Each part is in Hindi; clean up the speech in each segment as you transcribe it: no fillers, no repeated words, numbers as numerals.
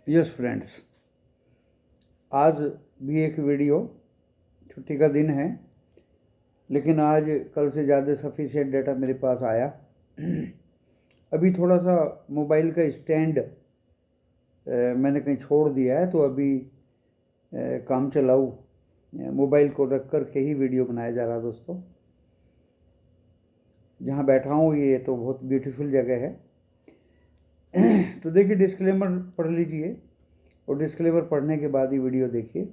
यस फ्रेंड्स, आज भी एक वीडियो, छुट्टी का दिन है लेकिन आज कल से ज़्यादा सफिशिएंट डाटा मेरे पास आया। अभी थोड़ा सा मोबाइल का स्टैंड मैंने कहीं छोड़ दिया है, तो अभी काम चलाऊ मोबाइल को रख कर के ही वीडियो बनाया जा रहा। दोस्तों, जहाँ बैठा हूँ ये तो बहुत ब्यूटीफुल जगह है। तो देखिए, डिस्क्लेमर पढ़ लीजिए और डिस्क्लेमर पढ़ने के बाद ही वीडियो देखिए।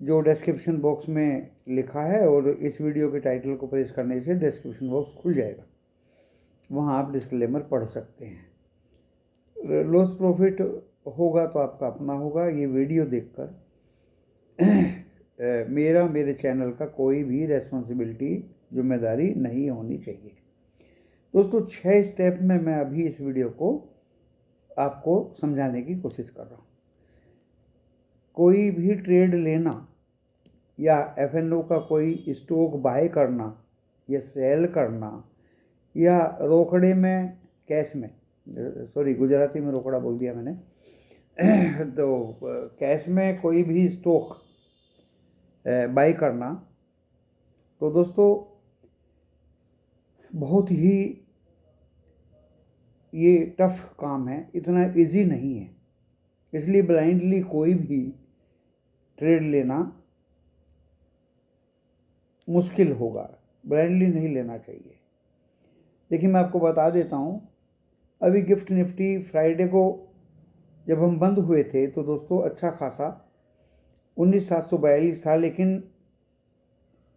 जो डिस्क्रिप्शन बॉक्स में लिखा है और इस वीडियो के टाइटल को प्रेस करने से डिस्क्रिप्शन बॉक्स खुल जाएगा, वहाँ आप डिस्क्लेमर पढ़ सकते हैं। लॉस प्रॉफिट होगा तो आपका अपना होगा। ये वीडियो देखकर मेरे चैनल का कोई भी रेस्पॉन्सिबिलिटी, जिम्मेदारी नहीं होनी चाहिए। दोस्तों, 6 स्टेप में मैं अभी इस वीडियो को आपको समझाने की कोशिश कर रहा हूँ। कोई भी ट्रेड लेना या एफएनओ का कोई स्टॉक बाय करना या सेल करना या रोकड़े में, कैश में, सॉरी गुजराती में रोकड़ा बोल दिया मैंने, तो कैश में कोई भी स्टॉक बाय करना, तो दोस्तों बहुत ही ये टफ काम है, इतना इजी नहीं है। इसलिए ब्लाइंडली कोई भी ट्रेड लेना मुश्किल होगा, ब्लाइंडली नहीं लेना चाहिए। देखिए, मैं आपको बता देता हूँ, अभी गिफ्ट निफ्टी फ्राइडे को जब हम बंद हुए थे तो दोस्तों अच्छा खासा 19,742 था, लेकिन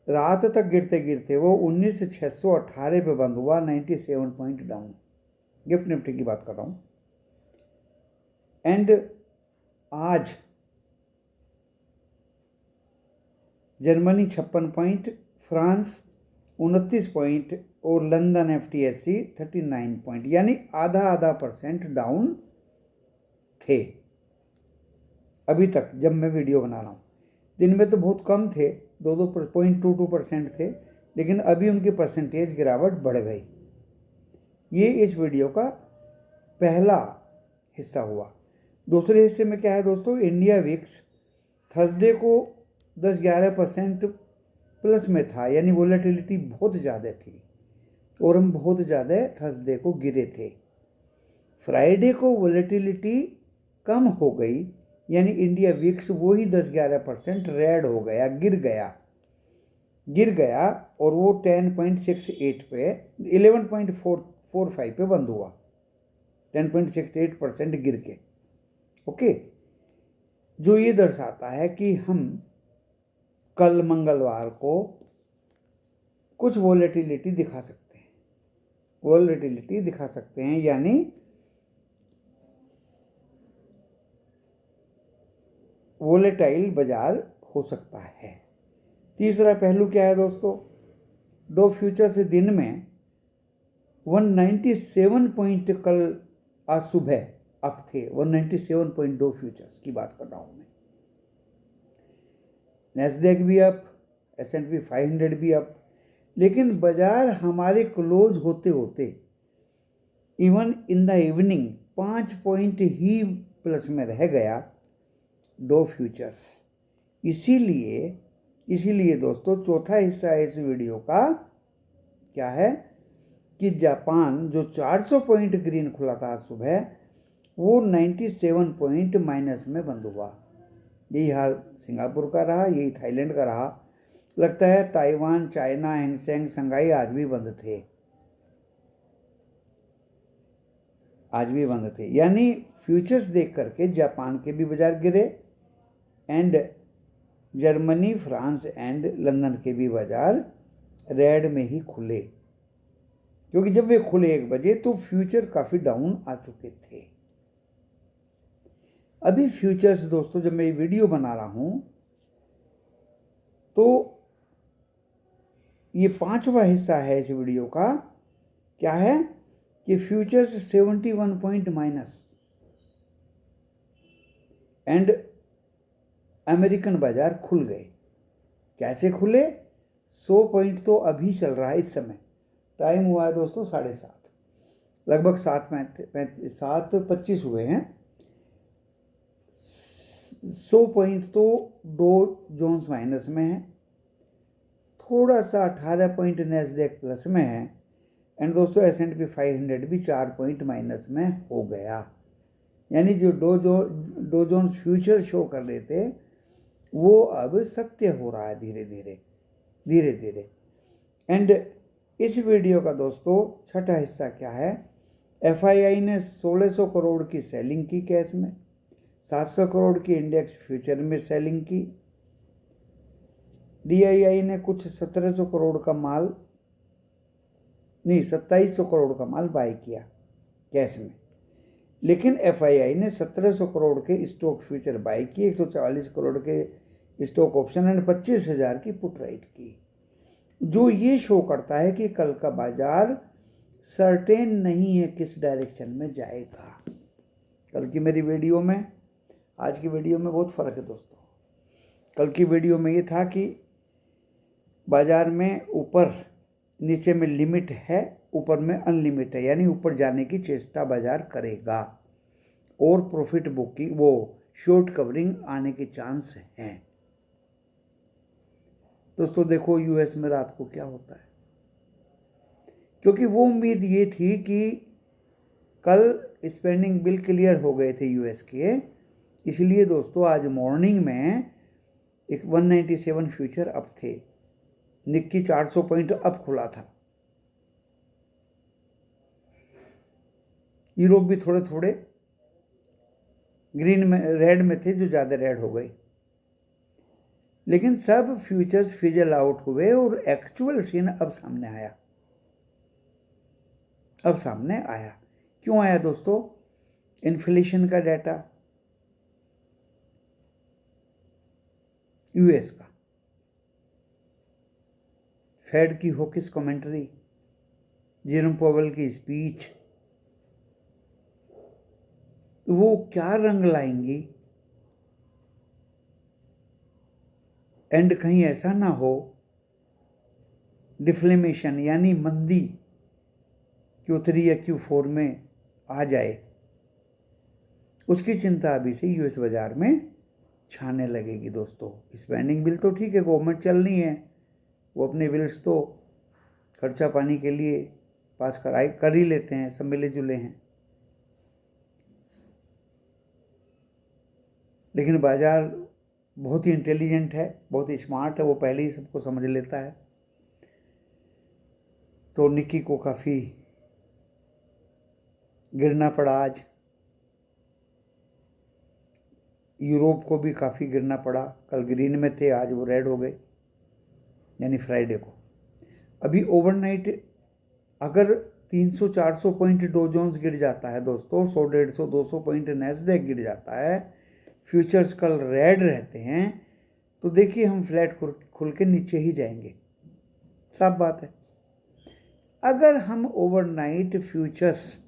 रात तक गिरते गिरते वो 19,618 पे बंद हुआ, 97 पॉइंट डाउन। गिफ्ट निफ्टी की बात कर रहा हूँ। एंड आज जर्मनी 56 पॉइंट, फ्रांस 29 पॉइंट और लंदन एफटीएससी 39 पॉइंट, यानी आधा % डाउन थे अभी तक जब मैं वीडियो बना रहा हूँ। दिन में तो बहुत कम थे, 2.22% थे, लेकिन अभी उनकी परसेंटेज गिरावट बढ़ गई। ये इस वीडियो का पहला हिस्सा हुआ। दूसरे हिस्से में क्या है दोस्तों, इंडिया विक्स थर्सडे को 10-11% प्लस में था, यानी वोलेटिलिटी बहुत ज़्यादा थी और हम बहुत ज़्यादा थर्सडे को गिरे थे। फ्राइडे को वोलेटिलिटी कम हो गई, यानी इंडिया विक्स वही 10-11% रेड हो गया, गिर गया और वो 10.68 पे 11.45 पे बंद हुआ, 10.68% गिर के। ओके, जो ये दर्शाता है कि हम कल मंगलवार को कुछ वोलेटिलिटी दिखा सकते हैं, यानी वोलेटाइल बाजार हो सकता है। तीसरा पहलू क्या है दोस्तों, डो फ्यूचर से दिन में 197 पॉइंट कल आज सुबह अप थे, 197 पॉइंट डो फ्यूचर्स की बात कर रहा हूं मैं। नैस्डैक भी अप, S&P 500 भी अप, लेकिन बाजार हमारे क्लोज होते होते even in the evening 5 point he plus में रह गया डो फ्यूचर्स। इसीलिए दोस्तों चौथा हिस्सा है इस वीडियो का क्या है कि जापान जो 400 पॉइंट ग्रीन खुला था आज सुबह, वो 97 पॉइंट माइनस में बंद हुआ। यही हाल सिंगापुर का रहा, यही थाईलैंड का रहा। लगता है ताइवान, चाइना, हैंगसेंग, शंघाई आज भी बंद थे, यानी फ्यूचर्स देख करके जापान के भी बाजार गिरे and Germany, France and London के भी बाजार रेड में ही खुले, क्योंकि जब वे खुले 1 बजे तो फ्यूचर काफ़ी डाउन आ चुके थे। अभी फ्यूचर्स दोस्तों, जब मैं ये वीडियो बना रहा हूं तो ये 5वां हिस्सा है इस वीडियो का। क्या है कि futures 71 point minus and American बाजार खुल गए। कैसे खुले? 100 पॉइंट तो अभी चल रहा है, इस समय टाइम हुआ है दोस्तों 7:30। लगभग 7.25 हुए हैं। 100 पॉइंट तो डो जोन्स माइनस में है, थोड़ा सा 18 पॉइंट नैस्डैक प्लस में है। एंड दोस्तों S&P 500 भी 4 पॉइंट माइनस में हो गया। यानी जो डो जोन्स फ्यूचर शो कर रहे थे वो अब सत्य हो रहा है धीरे धीरे। एंड इस वीडियो का दोस्तों छठा हिस्सा क्या है, FII ने 1600 करोड़ की सेलिंग की कैश में, 700 करोड़ की इंडेक्स फ्यूचर में सेलिंग की। DII ने कुछ 1700 करोड़ का माल, नहीं 2700 करोड़ का माल बाय किया कैश में। लेकिन FII ने 1700 करोड़ के स्टॉक फ्यूचर बाय किए, 144 करोड़ के स्टॉक ऑप्शन एंड 25,000 की पुट राइट की, जो ये शो करता है कि कल का बाजार सर्टेन नहीं है किस डायरेक्शन में जाएगा। कल की मेरी वीडियो में आज की वीडियो में बहुत फ़र्क है दोस्तों। कल की वीडियो में ये था कि बाजार में ऊपर नीचे में लिमिट है, ऊपर में अनलिमिट है, यानी ऊपर जाने की चेष्टा बाजार करेगा और प्रॉफिट बुकिंग वो शॉर्ट कवरिंग आने के चांस हैं। दोस्तों देखो US में रात को क्या होता है, क्योंकि वो उम्मीद ये थी कि कल स्पेंडिंग बिल क्लियर हो गए थे US के, इसलिए दोस्तों आज मॉर्निंग में एक 197 फ्यूचर अप थे, निक्की 400 पॉइंट अप खुला था। यूरोप भी थोड़े थोड़े ग्रीन में रेड में थे, जो ज़्यादा रेड हो गए, लेकिन सब फ्यूचर्स फिजल आउट हुए और एक्चुअल सीन अब सामने आया। क्यों आया दोस्तों? इन्फ्लेशन का डाटा US का, फेड की हॉकिश कमेंट्री, जेरोम पावेल की स्पीच, वो क्या रंग लाएंगी। एंड कहीं ऐसा ना हो डिफ्लेमेशन यानी मंदी Q3 या Q4 में आ जाए, उसकी चिंता अभी से US बाजार में छाने लगेगी दोस्तों। स्पेंडिंग बिल तो ठीक है, गवर्नमेंट चल रही है, वो अपने बिल्स तो खर्चा पानी के लिए पास कर ही लेते हैं, सब मिले जुले हैं। लेकिन बाजार बहुत ही इंटेलिजेंट है, बहुत ही स्मार्ट है, वो पहले ही सबको समझ लेता है। तो निक्की को काफ़ी गिरना पड़ा आज, यूरोप को भी काफ़ी गिरना पड़ा। कल ग्रीन में थे, आज वो रेड हो गए, यानी फ्राइडे को। अभी ओवरनाइट अगर 300-400 पॉइंट डो जोन्स गिर जाता है दोस्तों, 100-150-200 पॉइंट नैस्डैक गिर जाता है, फ्यूचर्स कल रेड रहते हैं, तो देखिए हम फ्लैट खुल के नीचे ही जाएंगे, साफ बात है। अगर हम overnight futures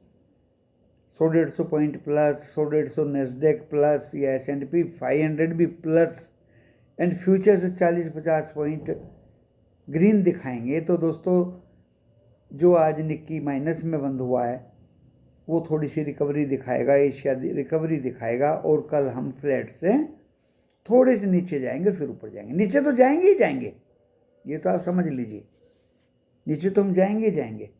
100-150 point plus, 100-150 Nasdaq plus या S&P 500 भी plus and futures 40-50 point green दिखाएंगे, तो दोस्तों जो आज निक्की माइनस में बंद हुआ है वो थोड़ी सी रिकवरी दिखाएगा, एशिया रिकवरी दिखाएगा, और कल हम फ्लैट से थोड़े से नीचे जाएंगे, फिर ऊपर जाएंगे। नीचे तो जाएंगे ही जाएंगे, ये तो आप समझ लीजिए, नीचे तो हम जाएंगे ही जाएंगे,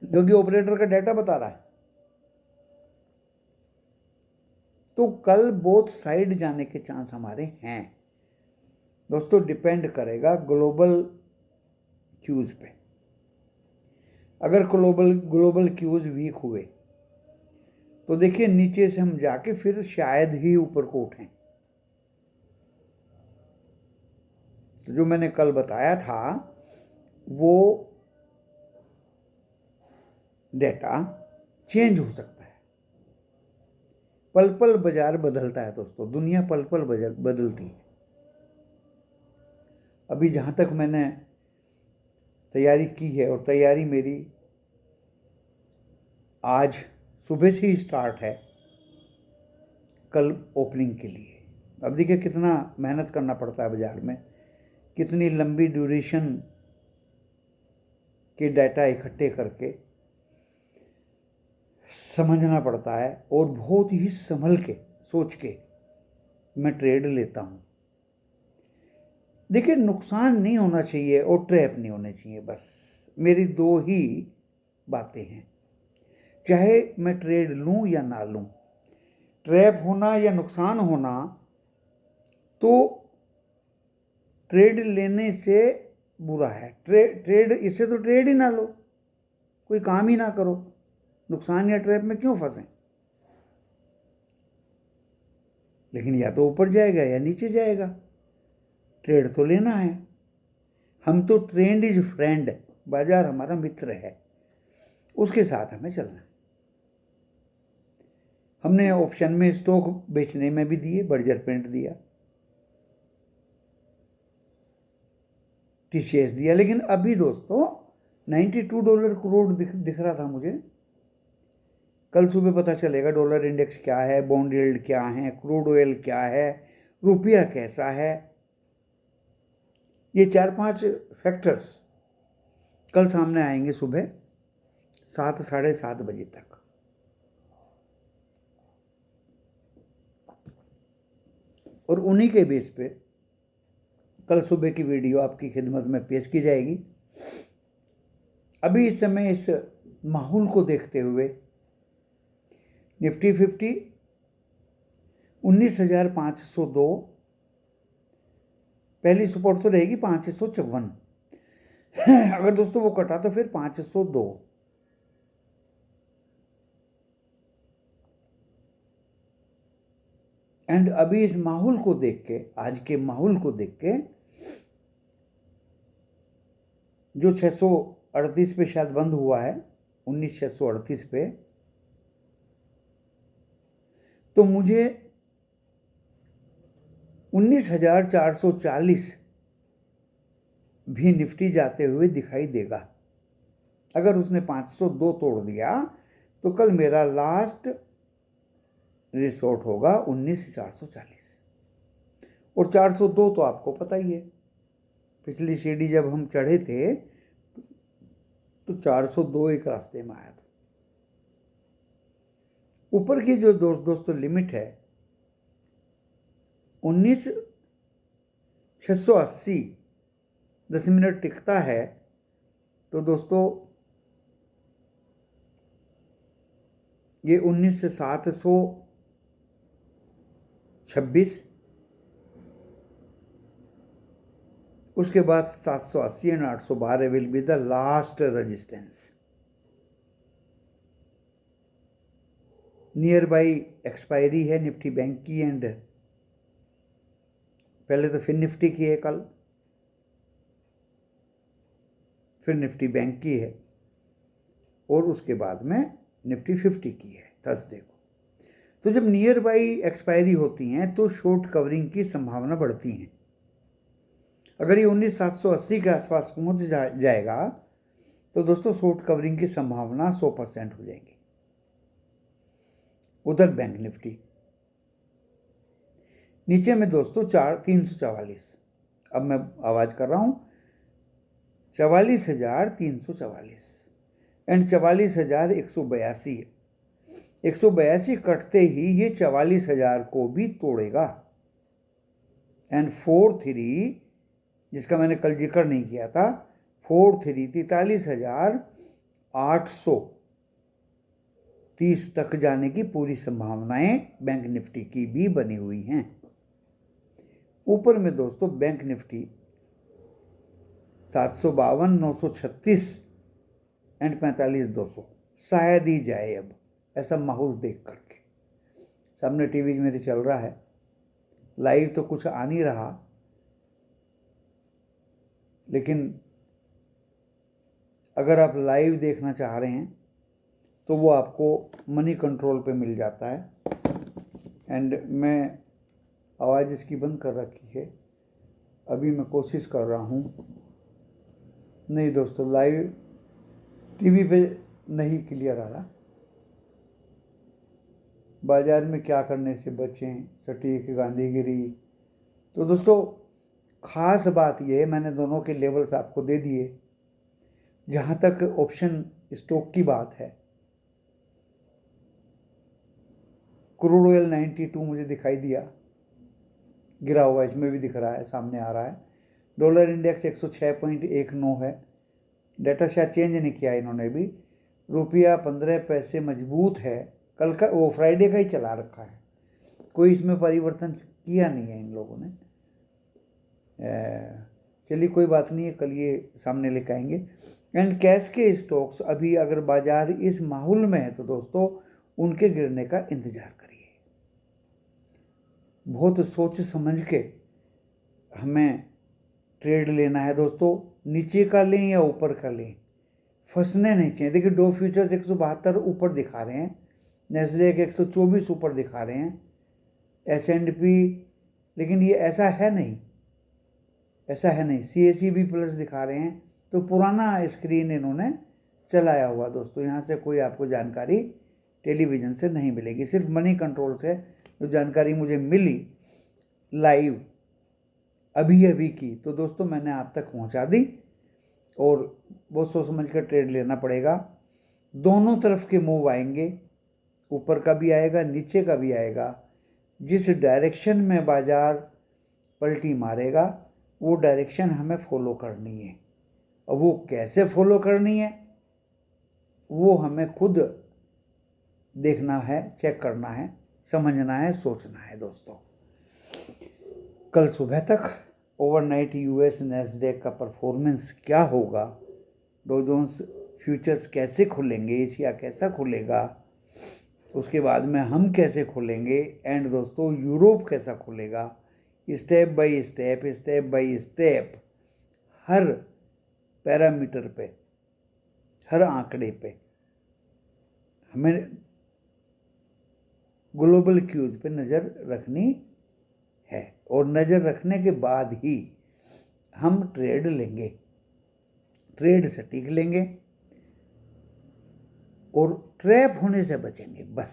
क्योंकि ऑपरेटर का डाटा बता रहा है। तो कल बोथ साइड जाने के चांस हमारे हैं दोस्तों। डिपेंड करेगा ग्लोबल क्यूज पे। अगर ग्लोबल क्यूज वीक हुए तो देखिए नीचे से हम जाके फिर शायद ही ऊपर को उठें। तो जो मैंने कल बताया था वो डेटा चेंज हो सकता है। पल पल बाजार बदलता है दोस्तों, दुनिया पल पल बदलती है। अभी जहाँ तक मैंने तैयारी की है, और तैयारी मेरी आज सुबह से ही स्टार्ट है कल ओपनिंग के लिए। अब देखिए कितना मेहनत करना पड़ता है बाजार में, कितनी लंबी ड्यूरेशन के डाटा इकट्ठे करके समझना पड़ता है और बहुत ही संभल के सोच के मैं ट्रेड लेता हूँ। देखिए, नुकसान नहीं होना चाहिए और ट्रैप नहीं होने चाहिए, बस मेरी दो ही बातें हैं। चाहे मैं ट्रेड लूँ या ना लूँ, ट्रैप होना या नुकसान होना तो ट्रेड लेने से बुरा है। ट्रेड इससे तो ट्रेड ही ना लो, कोई काम ही ना करो, नुकसान या ट्रैप में क्यों फंसें। लेकिन या तो ऊपर जाएगा या नीचे जाएगा, ट्रेड तो लेना है। हम तो ट्रेंड इज फ्रेंड, बाजार हमारा मित्र है, उसके साथ हमें चलना है। हमने ऑप्शन में स्टॉक बेचने में भी दिए, बर्जर पेंट दिया, टीसीएस दिया, लेकिन अभी दोस्तों $92 करोड़ दिख रहा था मुझे। कल सुबह पता चलेगा डॉलर इंडेक्स क्या है, बॉन्ड यील्ड क्या है, क्रूड ऑयल क्या है, रुपया कैसा है। ये 4-5 फैक्टर्स कल सामने आएंगे सुबह 7 साढ़े 7 बजे तक। और उन्हीं के बेस पे कल सुबह की वीडियो आपकी खिदमत में पेश की जाएगी। अभी इस समय इस माहौल को देखते हुए निफ्टी 50 19,502, पहली सपोर्ट तो रहेगी 554। अगर दोस्तों वो कटा तो फिर 502। एंड अभी इस माहौल को देख के, आज के माहौल को देख के, जो 638 पे शायद बंद हुआ है, 19,638 पे, तो मुझे 19,440 भी निफ्टी जाते हुए दिखाई देगा। अगर उसने 502 तोड़ दिया तो कल मेरा लास्ट रिसोर्ट होगा 19,440। और 402 तो आपको पता ही है, पिछली सीढ़ी जब हम चढ़े थे तो 402 एक रास्ते में आया था। ऊपर की जो दोस्तों लिमिट है 19,680 10 मिनट टिकता है, तो दोस्तों ये 19,726, उसके बाद 780 and 812 will be the last resistance. Near by expiry है निफ्टी बैंक की, एंड पहले तो फिर निफ्टी की है कल, फिर निफ्टी बैंक की है, और उसके बाद में निफ्टी 50 की है थर्सडे को। तो जब नियर बाई एक्सपायरी होती हैं तो शॉर्ट कवरिंग की संभावना बढ़ती है। अगर ये 19,780 के आसपास पहुंच जाएगा तो दोस्तों शॉर्ट कवरिंग की संभावना 100% हो जाएगी। उधर बैंक निफ्टी नीचे में दोस्तों 344, अब मैं आवाज कर रहा हूं 44,344 एंड 44,182। 182 कटते ही ये 44,000 को भी तोड़ेगा। एंड 43, जिसका मैंने कल जिक्र नहीं किया था, 43 43,830 तक जाने की पूरी संभावनाएं बैंक निफ्टी की भी बनी हुई हैं। ऊपर में दोस्तों बैंक निफ्टी 752, 936 एंड 45,200 शायद ही जाए। अब ऐसा माहौल देख करके सामने टीवी मेरे चल रहा है, लाइव तो कुछ आ नहीं रहा, लेकिन अगर आप लाइव देखना चाह रहे हैं तो वो आपको मनी कंट्रोल पे मिल जाता है। एंड मैं आवाज़ इसकी बंद कर रखी है, अभी मैं कोशिश कर रहा हूँ। नहीं दोस्तों, लाइव टीवी पे नहीं क्लियर आ रहा। बाजार में क्या करने से बचें, सटीक गांधीगिरी। तो दोस्तों खास बात ये है, मैंने दोनों के लेवल्स आपको दे दिए। जहाँ तक ऑप्शन स्टॉक की बात है, क्रूड ऑयल 92 मुझे दिखाई दिया, गिरा हुआ, इसमें भी दिख रहा है, सामने आ रहा है। डॉलर इंडेक्स 106.19 है, डाटा शायद चेंज नहीं किया इन्होंने भी। रुपया 15 पैसे मजबूत है, कल का वो फ्राइडे का ही चला रखा है, कोई इसमें परिवर्तन किया नहीं है इन लोगों ने। चलिए कोई बात नहीं है, कल ये सामने लेकर आएंगे। एंड कैश के स्टॉक्स अभी अगर बाजार इस माहौल में है तो दोस्तों उनके गिरने का इंतजार करिए। बहुत सोच समझ के हमें ट्रेड लेना है दोस्तों, नीचे का लें या ऊपर का लें, फंसने नहीं चाहिए। देखिए डो फ्यूचर्स 172 ऊपर दिखा रहे हैं, नेस्डैक 124 ऊपर दिखा रहे हैं, S&P, लेकिन ये ऐसा है नहीं, ऐसा है नहीं। CAC भी प्लस दिखा रहे हैं, तो पुराना स्क्रीन इन्होंने चलाया हुआ दोस्तों। यहाँ से कोई आपको जानकारी टेलीविज़न से नहीं मिलेगी, सिर्फ मनी कंट्रोल से जो जानकारी मुझे मिली लाइव अभी की, तो दोस्तों मैंने आप तक पहुँचा दी। और बहुत सोच समझ कर ट्रेड लेना पड़ेगा, दोनों तरफ के मूव आएंगे, ऊपर का भी आएगा नीचे का भी आएगा। जिस डायरेक्शन में बाजार पलटी मारेगा वो डायरेक्शन हमें फॉलो करनी है, और वो कैसे फॉलो करनी है वो हमें खुद देखना है, चेक करना है, समझना है, सोचना है दोस्तों। कल सुबह तक ओवरनाइट US नैस्डैक का परफॉर्मेंस क्या होगा, डो जोन्स फ्यूचर्स कैसे खुलेंगे, एशिया कैसा खुलेगा, उसके बाद में हम कैसे खुलेंगे, एंड दोस्तों यूरोप कैसा खुलेगा, step by step her parameter पे, हर आंकड़े पे हमें ग्लोबल क्यूज पे नज़र रखनी है, और नज़र रखने के बाद ही हम ट्रेड लेंगे, ट्रेड सटीक लेंगे और ट्रैप होने से बचेंगे। बस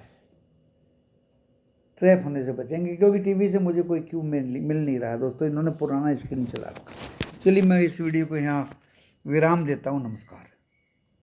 ट्रैप होने से बचेंगे, क्योंकि टीवी से मुझे कोई क्यों मिल नहीं रहा दोस्तों, इन्होंने पुराना स्क्रीन चला रखा। चलिए मैं इस वीडियो को यहाँ विराम देता हूँ। नमस्कार।